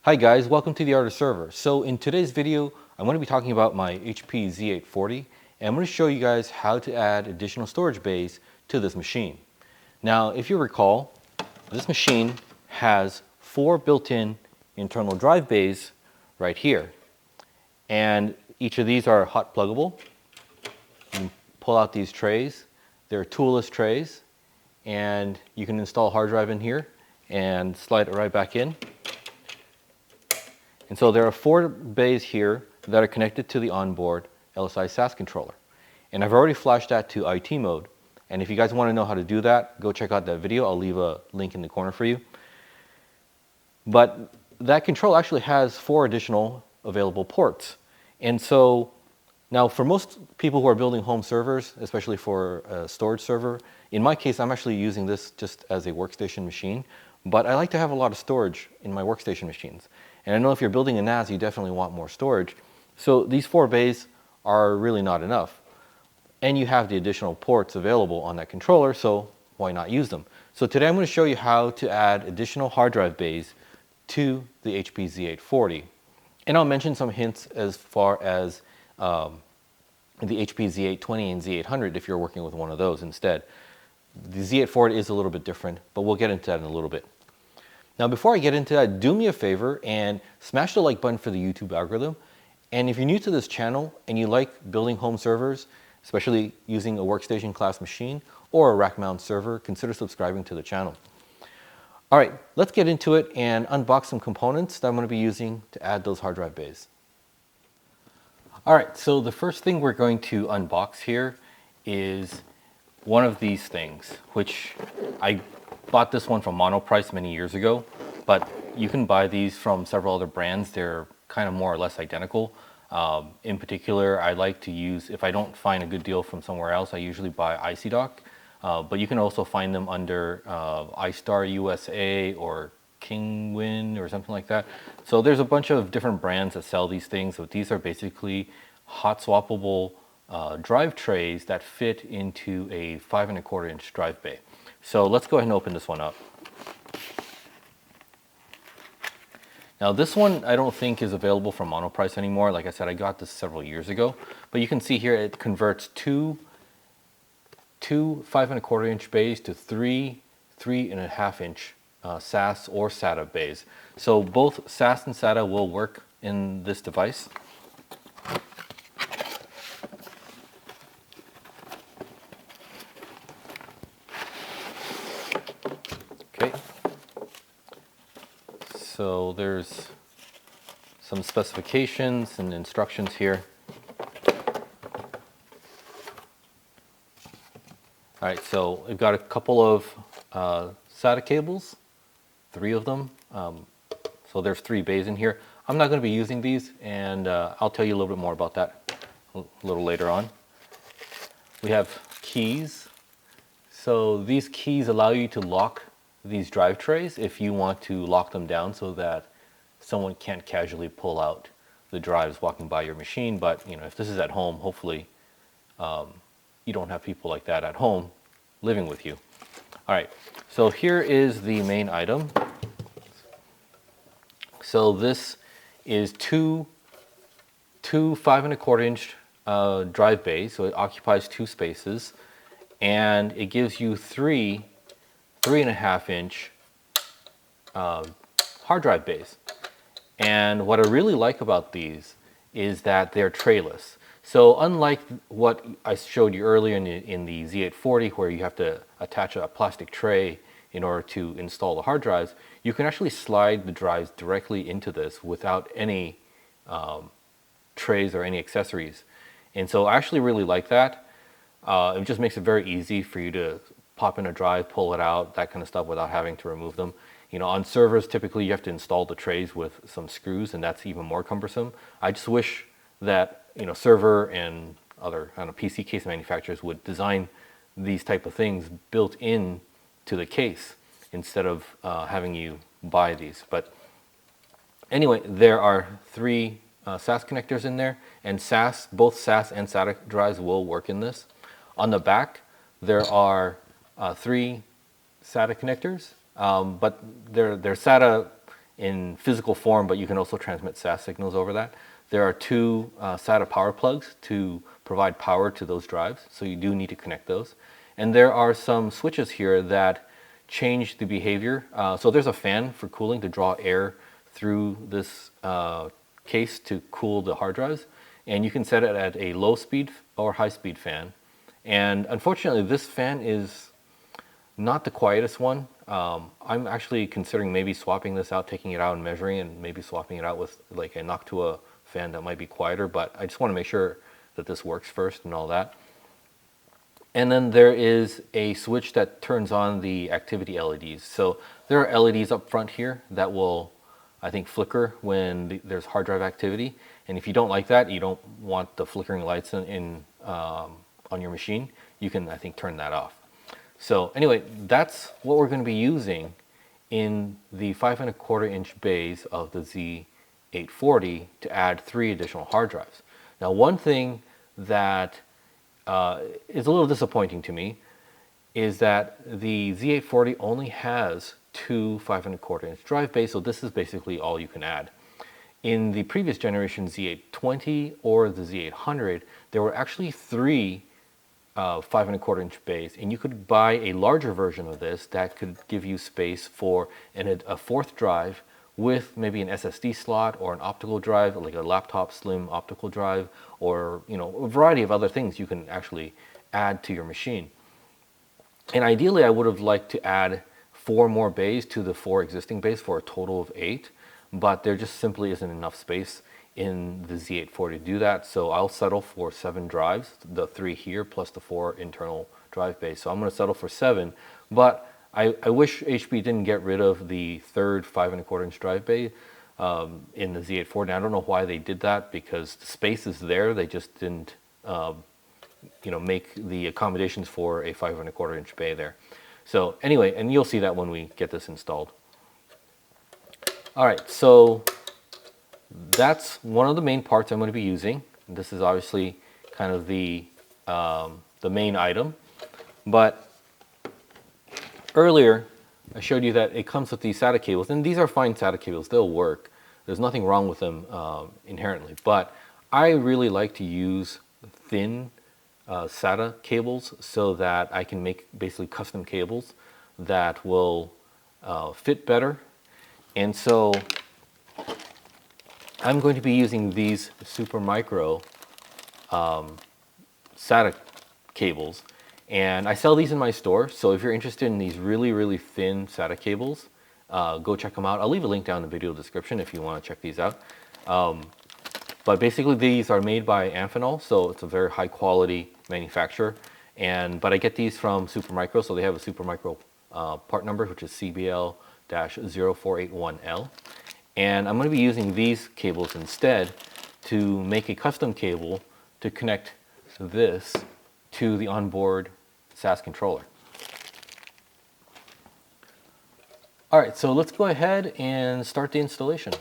Hi guys, welcome to the Art of Server. So in today's video, I'm going to be talking about my HP Z840, and I'm going to show you guys how to add additional storage bays to this machine. Now, if you recall, this machine has 4 built-in internal drive bays right here. And each of these are hot pluggable. You can pull out these trays. They're toolless trays, and you can install a hard drive in here and slide it right back in. And so there are 4 bays here that are connected to the onboard LSI SAS controller. And I've already flashed that to IT mode. And if you guys want to know how to do that, go check out that video. I'll leave a link in the corner for you. But that control actually has 4 additional available ports. And so now for most people who are building home servers, especially for a storage server, in my case, I'm actually using this just as a workstation machine. But I like to have a lot of storage in my workstation machines. And I know if you're building a NAS, you definitely want more storage. So these 4 bays are really not enough. And you have the additional ports available on that controller, so why not use them? So today I'm going to show you how to add additional hard drive bays to the HP Z840. And I'll mention some hints as far as the HP Z820 and Z800 if you're working with one of those instead. The Z840 is a little bit different, but we'll get into that in a little bit. Now, before I get into that, do me a favor and smash the like button for the YouTube algorithm. And if you're new to this channel and you like building home servers, especially using a workstation class machine or a rack mount server, consider subscribing to the channel. All right, let's get into it and unbox some components that I'm going to be using to add those hard drive bays. All right, so the first thing we're going to unbox here is one of these things, which I bought this one from Monoprice many years ago, but you can buy these from several other brands. They're kind of more or less identical. In particular, I like to use, if I don't find a good deal from somewhere else, I usually buy ICDoc, but you can also find them under iStar USA or Kingwin or something like that. So there's a bunch of different brands that sell these things, but these are basically hot swappable drive trays that fit into a 5 1/4 inch drive bay. So let's go ahead and open this one up. Now this one I don't think is available from Monoprice anymore. Like I said, I got this several years ago, but you can see here it converts two 5 1/4 inch bays to 3 3.5 inch SAS or SATA bays. So both SAS and SATA will work in this device. So there's some specifications and instructions here. All right, so we've got a couple of SATA cables, 3 of them. So there's 3 bays in here. I'm not going to be using these, and I'll tell you a little bit more about that a little later on. We have keys. So these keys allow you to lock these drive trays if you want to lock them down so that someone can't casually pull out the drives walking by your machine. But you know, if this is at home, hopefully you don't have people like that at home living with you. All right, so here is the main item. So this is two 5 1/4 inch drive bays, so it occupies 2 spaces, and it gives you 3 3.5 inch hard drive bays. And what I really like about these is that they're trayless. So unlike what I showed you earlier in the Z840, where you have to attach a plastic tray in order to install the hard drives, you can actually slide the drives directly into this without any trays or any accessories. And so I actually really like that. It just makes it very easy for you to pop in a drive, pull it out, that kind of stuff without having to remove them. You know, on servers, typically you have to install the trays with some screws, and that's even more cumbersome. I just wish that, you know, server and other PC case manufacturers would design these type of things built in to the case instead of having you buy these. But anyway, there are 3 SAS connectors in there, and both SAS and SATA drives will work in this. On the back, there are 3 SATA connectors, but they're SATA in physical form, but you can also transmit SAS signals over that. There are two SATA power plugs to provide power to those drives, so you do need to connect those. And there are some switches here that change the behavior. So there's a fan for cooling to draw air through this case to cool the hard drives. And you can set it at a low speed or high speed fan. And unfortunately, this fan is not the quietest one. I'm actually considering maybe swapping this out, taking it out and measuring, and maybe swapping it out with like a Noctua fan that might be quieter, but I just want to make sure that this works first and all that. And then there is a switch that turns on the activity LEDs. So there are LEDs up front here that will, I think, flicker when there's hard drive activity. And if you don't like that, you don't want the flickering lights on your machine, you can, I think, turn that off. So anyway, that's what we're going to be using in the 5¼ inch bays of the Z840 to add 3 additional hard drives. Now, one thing that is a little disappointing to me is that the Z840 only has 2 5¼ inch drive bays, so this is basically all you can add. In the previous generation Z820 or the Z800, there were actually 3 5¼ inch bays, and you could buy a larger version of this that could give you space for a 4th drive with maybe an SSD slot or an optical drive, like a laptop slim optical drive, or a variety of other things you can actually add to your machine. And ideally, I would have liked to add 4 more bays to the 4 existing bays for a total of 8, but there just simply isn't enough space in the Z840 to do that, so I'll settle for 7 drives, the 3 here plus the 4 internal drive bays. So I'm going to settle for 7, but I wish HP didn't get rid of the 3rd 5¼ inch drive bay in the Z840. I don't know why they did that, because the space is there, they just didn't make the accommodations for a 5¼ inch bay there. So anyway, and you'll see that when we get this installed. All right, so that's one of the main parts I'm going to be using. This is obviously kind of the main item, but earlier I showed you that it comes with these SATA cables, and these are fine SATA cables, they'll work. There's nothing wrong with them inherently, but I really like to use thin SATA cables so that I can make basically custom cables that will fit better. And so I'm going to be using these super micro SATA cables, and I sell these in my store. So if you're interested in these really, really thin SATA cables, go check them out. I'll leave a link down in the video description if you want to check these out. But basically, these are made by Amphenol, so it's a very high quality manufacturer. But I get these from Supermicro, so they have a Supermicro part number, which is CBL-0481L. And I'm going to be using these cables instead to make a custom cable to connect this to the onboard SAS controller. All right, so let's go ahead and start the installation.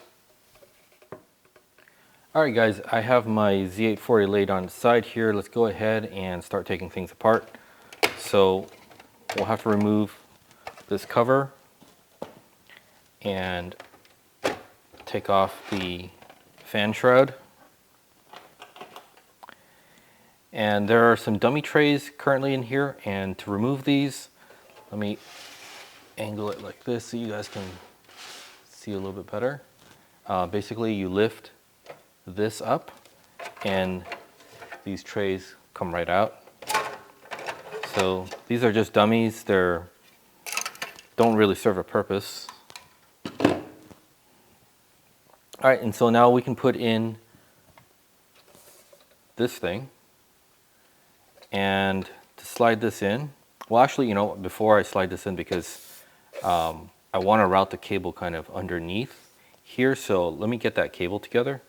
All right, guys, I have my Z840 laid on the side here. Let's go ahead and start taking things apart. So we'll have to remove this cover and take off the fan shroud. And there are some dummy trays currently in here, and to remove these, let me angle it like this so you guys can see a little bit better. Basically, you lift this up and these trays come right out. So these are just dummies. They don't really serve a purpose. All right, and so now we can put in this thing, and to slide this in, well, actually, before I slide this in, because I want to route the cable kind of underneath here, so let me get that cable together.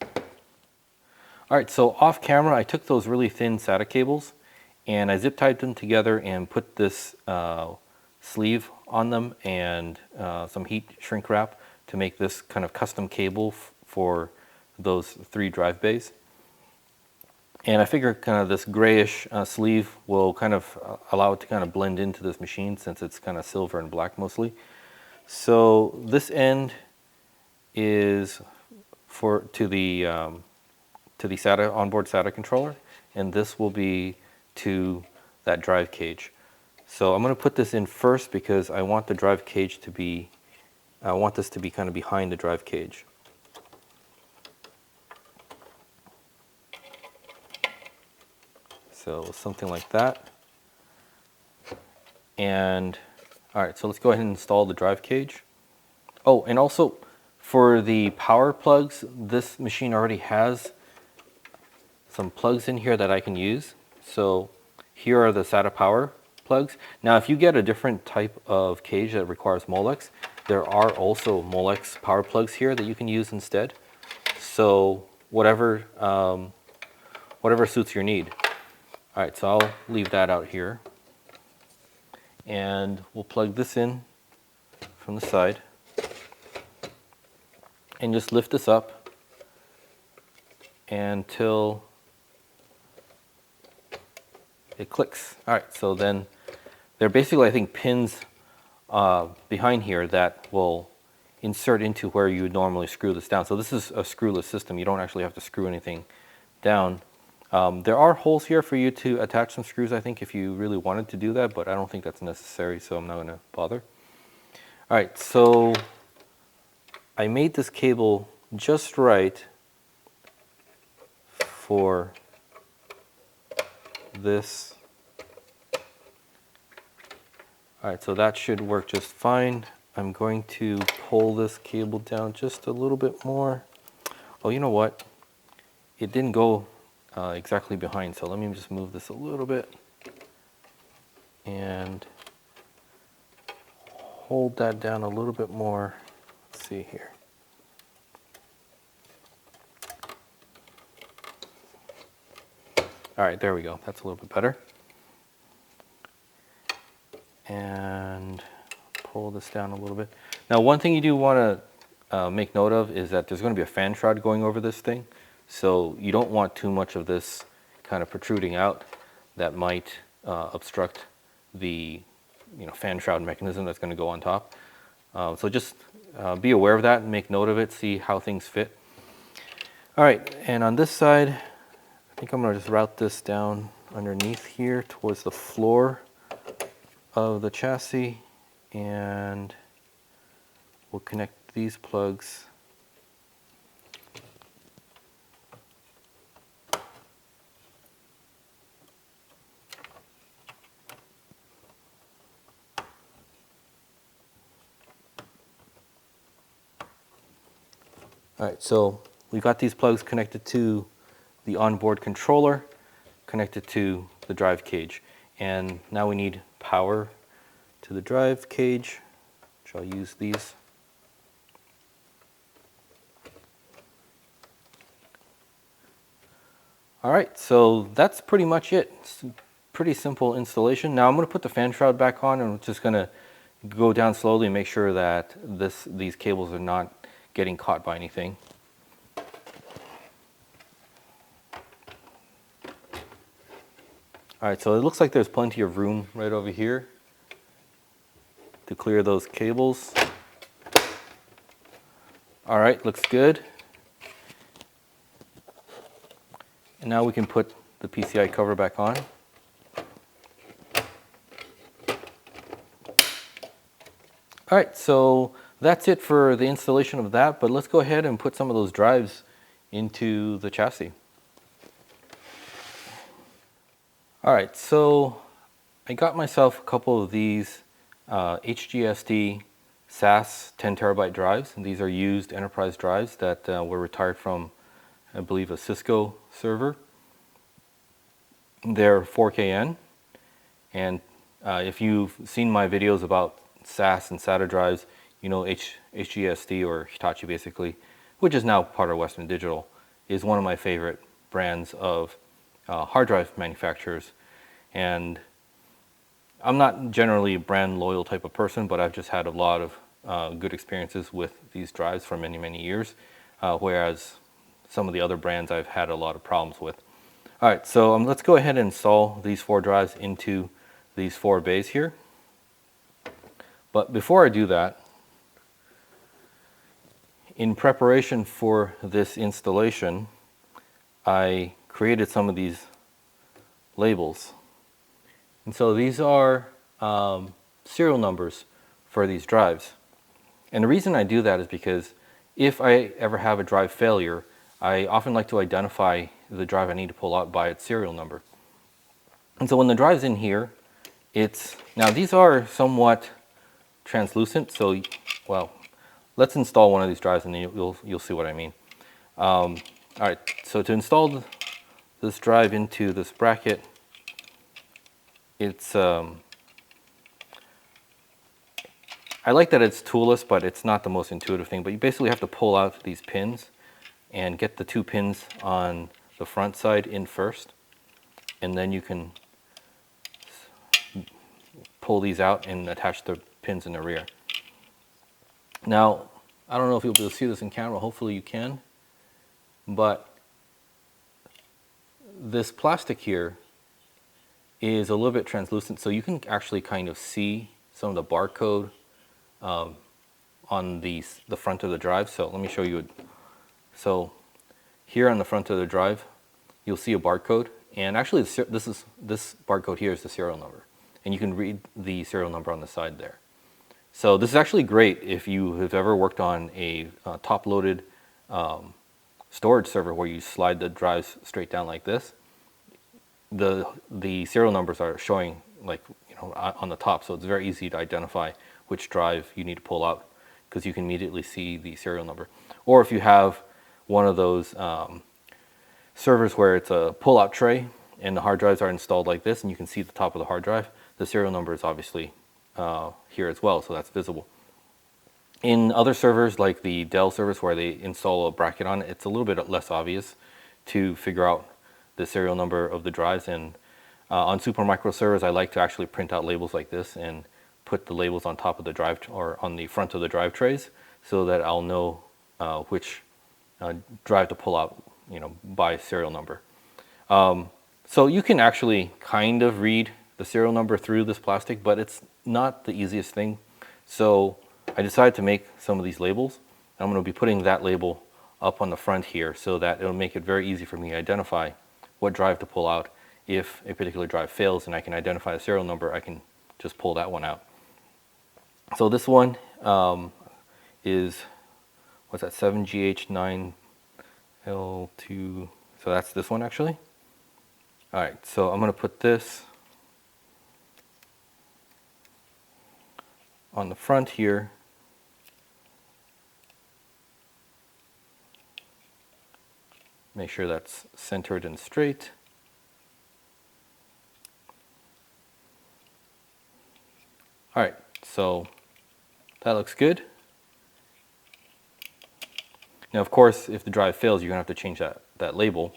All right, so off camera, I took those really thin SATA cables and I zip tied them together and put this sleeve on them and some heat shrink wrap to make this kind of custom cable for those 3 drive bays. And I figure kind of this grayish sleeve will kind of allow it to kind of blend into this machine since it's kind of silver and black mostly. So this end is to the SATA onboard SATA controller, and this will be to that drive cage. So I'm going to put this in first because I want the drive cage to be, I want this to be kind of behind the drive cage. So something like that. And all right, so let's go ahead and install the drive cage. Oh, and also for the power plugs, this machine already has some plugs in here that I can use. So here are the SATA power plugs. Now, if you get a different type of cage that requires Molex, there are also Molex power plugs here that you can use instead. So whatever suits your need. All right, so I'll leave that out here. And we'll plug this in from the side. And just lift this up until it clicks. All right, so then there are basically, I think, pins behind here that will insert into where you would normally screw this down. So this is a screwless system. You don't actually have to screw anything down. There are holes here for you to attach some screws, I think, if you really wanted to do that, but I don't think that's necessary, so I'm not going to bother. All right, so I made this cable just right for this. All right, so that should work just fine. I'm going to pull this cable down just a little bit more. Oh, you know what? It didn't go exactly behind, so let me just move this a little bit and hold that down a little bit more. Let's see here. All right, there we go. That's a little bit better. And pull this down a little bit. Now, one thing you do want to make note of is that there's going to be a fan shroud going over this thing. So you don't want too much of this kind of protruding out that might obstruct the fan shroud mechanism that's going to go on top. So just be aware of that and make note of it, see how things fit. All right, and on this side, I think I'm going to just route this down underneath here towards the floor of the chassis, and we'll connect these plugs. All right, so we've got these plugs connected to the onboard controller, connected to the drive cage. And now we need power to the drive cage, which I'll use these. All right, so that's pretty much it. It's a pretty simple installation. Now I'm going to put the fan shroud back on, and I'm just going to go down slowly and make sure that these cables are not getting caught by anything. All right, so it looks like there's plenty of room right over here to clear those cables. All right, looks good. And now we can put the PCI cover back on. All right, so that's it for the installation of that, but let's go ahead and put some of those drives into the chassis. All right, so I got myself a couple of these HGST SAS 10 terabyte drives, and these are used enterprise drives that were retired from, I believe, a Cisco server. They're 4KN, and if you've seen my videos about SAS and SATA drives, you know HGST, or Hitachi basically, which is now part of Western Digital, is one of my favorite brands of hard drive manufacturers. And I'm not generally a brand loyal type of person, but I've just had a lot of good experiences with these drives for many, many years, whereas some of the other brands I've had a lot of problems with. All right, so let's go ahead and install these 4 drives into these 4 bays here. But before I do that, in preparation for this installation, I created some of these labels. And so these are serial numbers for these drives. And the reason I do that is because if I ever have a drive failure, I often like to identify the drive I need to pull out by its serial number. And so when the drive's in here, now these are somewhat translucent, so, well, let's install one of these drives and then you'll see what I mean. All right, so to install this drive into this bracket, I like that it's toolless, but it's not the most intuitive thing. But you basically have to pull out these pins and get the 2 pins on the front side in first, and then you can pull these out and attach the pins in the rear. Now, I don't know if you'll be able to see this in camera, hopefully you can, but this plastic here is a little bit translucent, so you can actually kind of see some of the barcode on the front of the drive. So let me show you. So here on the front of the drive, you'll see a barcode, and actually this barcode here is the serial number, and you can read the serial number on the side there. So this is actually great if you have ever worked on a top-loaded storage server where you slide the drives straight down like this. The serial numbers are showing, like, you know, on the top, so it's very easy to identify which drive you need to pull out because you can immediately see the serial number. Or if you have one of those servers where it's a pull-out tray and the hard drives are installed like this and you can see the top of the hard drive, the serial number is obviously here as well, so that's visible. In other servers like the Dell servers where they install a bracket on it, it's a little bit less obvious to figure out the serial number of the drives. And on Supermicro servers, I like to actually print out labels like this and put the labels on top of the drive or on the front of the drive trays so that I'll know which drive to pull out, you know, by serial number. So you can actually kind of read the serial number through this plastic, but it's not the easiest thing. So I decided to make some of these labels. I'm going to be putting that label up on the front here so that it'll make it very easy for me to identify what drive to pull out if a particular drive fails, and I can identify the serial number. I can just pull that one out. So this one is, what's that, 7GH9L2, so that's this one actually. All right, so I'm going to put this on the front here. Make sure that's centered and straight. All right, so that looks good. Now, of course, if the drive fails, you're gonna have to change that label.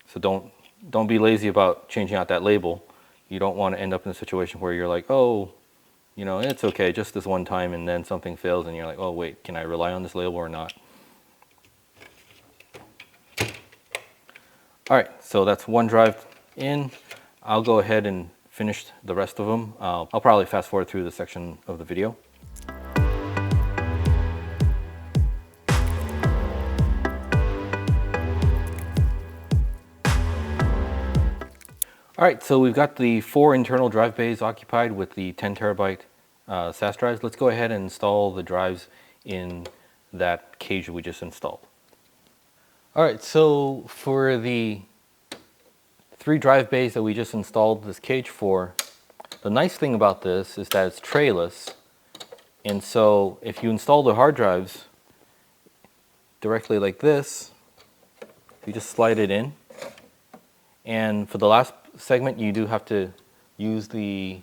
So don't be lazy about changing out that label. You don't want to end up in a situation where you're like, oh, you know, it's okay, just this one time, and then something fails, and you're like, oh wait, can I rely on this label or not? All right, so that's one drive in. I'll go ahead and finish the rest of them. I'll probably fast forward through this section of the video. All right, so we've got the 4 internal drive bays occupied with the 10 terabyte SAS drives. Let's go ahead and install the drives in that cage we just installed. All right, so for the 3 drive bays that we just installed this cage for, the nice thing about this is that it's trayless. And so if you install the hard drives directly like this, you just slide it in. And for the last segment, you do have to use the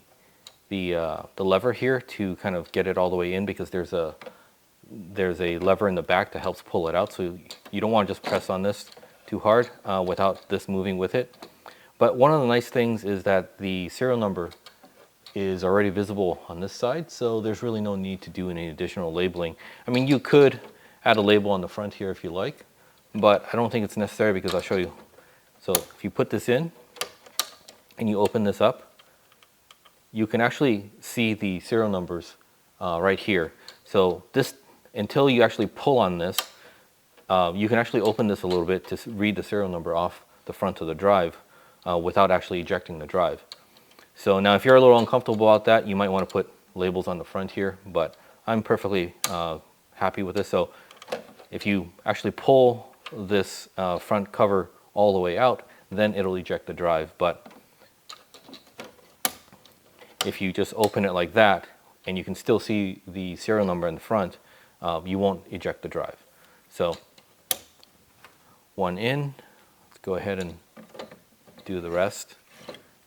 lever here to kind of get it all the way in, because there's a lever in the back that helps pull it out. So you don't want to just press on this too hard without this moving with it. But one of the nice things is that the serial number is already visible on this side, so there's really no need to do any additional labeling. I mean, you could add a label on the front here if you like, but I don't think it's necessary because I'll show you. So if you put this in and you open this up, you can actually see the serial numbers right here. So this, until you actually pull on this, you can actually open this a little bit to read the serial number off the front of the drive without actually ejecting the drive. So now if you're a little uncomfortable about that, you might want to put labels on the front here, but I'm perfectly happy with this. So if you actually pull this front cover all the way out, then it'll eject the drive. But if you just open it like that, and you can still see the serial number in the front, you won't eject the drive. So one in, let's go ahead and do the rest.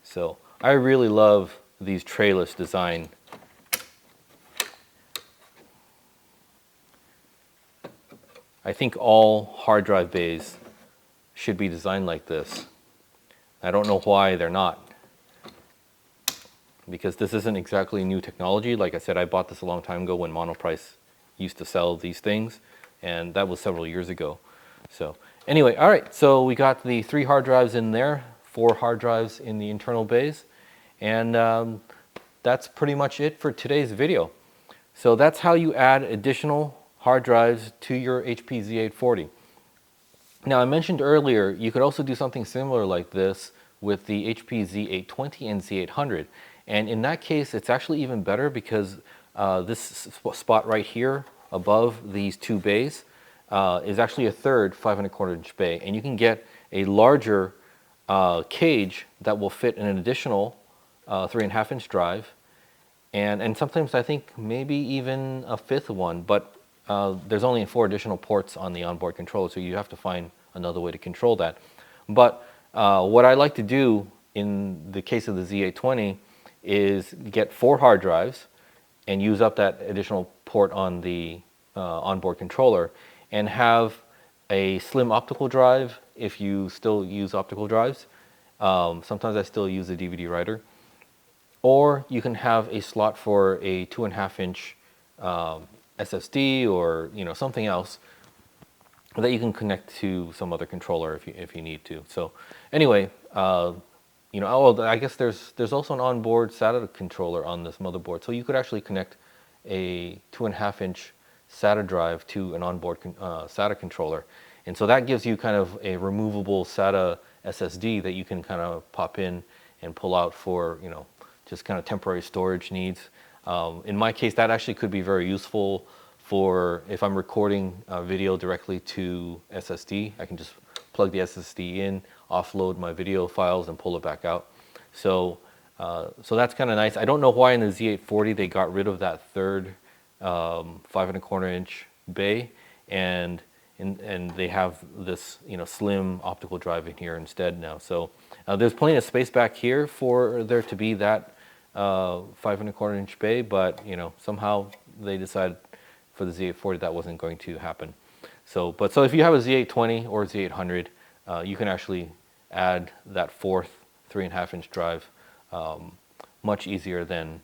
So I really love these trayless design. I think all hard drive bays should be designed like this. I don't know why they're not, because this isn't exactly new technology. Like I said, I bought this a long time ago when Monoprice used to sell these things, and that was several years ago. So anyway, all right, so we got the 3 hard drives in there, 4 hard drives in the internal bays, and that's pretty much it for today's video. So that's how you add additional hard drives to your HP Z840. Now, I mentioned earlier, you could also do something similar like this with the HP Z820 and Z800. And in that case, it's actually even better because this spot right here above these 2 bays is actually a third 5¼ inch bay. And you can get a larger cage that will fit an additional 3½ inch drive. And sometimes I think maybe even a 5th one, but there's only 4 additional ports on the onboard controller, so you have to find another way to control that. But what I like to do in the case of the Z820 is get 4 hard drives and use up that additional port on the onboard controller, and have a slim optical drive if you still use optical drives. Sometimes I still use a DVD writer. Or you can have a slot for a 2½ inch SSD, or something else that you can connect to some other controller if you need to. So anyway, I guess there's also an onboard SATA controller on this motherboard, so you could actually connect a 2½ inch SATA drive to an onboard SATA controller, and so that gives you kind of a removable SATA SSD that you can kind of pop in and pull out for just kind of temporary storage needs. In my case, that actually could be very useful for if I'm recording video directly to SSD. I can just plug the SSD in, offload my video files, and pull it back out. So that's kind of nice. I don't know why in the Z840 they got rid of that third 5¼ inch bay, and they have this slim optical drive in here instead now. So there's plenty of space back here for there to be that 5¼ inch bay, but somehow they decided for the Z840 that wasn't going to happen. So if you have a Z820 or Z800, you can actually add that 4th 3½ inch drive much easier than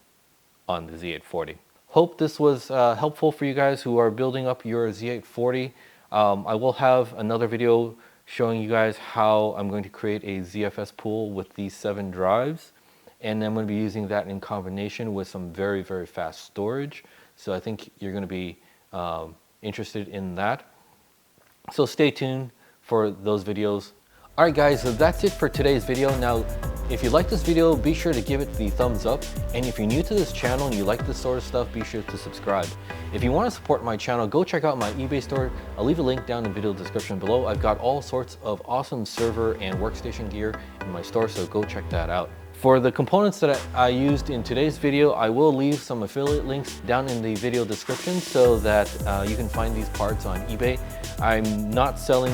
on the Z840. Hope this was helpful for you guys who are building up your Z840. I will have another video showing you guys how I'm going to create a ZFS pool with these 7 drives. And I'm going to be using that in combination with some very, very fast storage. So I think you're going to be interested in that. So stay tuned for those videos. All right, guys, so that's it for today's video. Now, if you like this video, be sure to give it the thumbs up. And if you're new to this channel and you like this sort of stuff, be sure to subscribe. If you want to support my channel, go check out my eBay store. I'll leave a link down in the video description below. I've got all sorts of awesome server and workstation gear in my store, so go check that out. For the components that I used in today's video, I will leave some affiliate links down in the video description so that you can find these parts on eBay. I'm not selling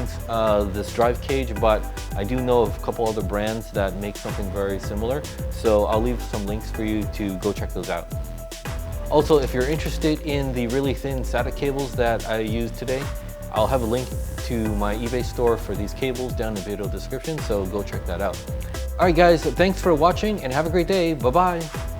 this drive cage, but I do know of a couple other brands that make something very similar. So I'll leave some links for you to go check those out. Also, if you're interested in the really thin SATA cables that I used today, I'll have a link to my eBay store for these cables down in the video description, so go check that out. All right, guys, thanks for watching and have a great day. Bye-bye.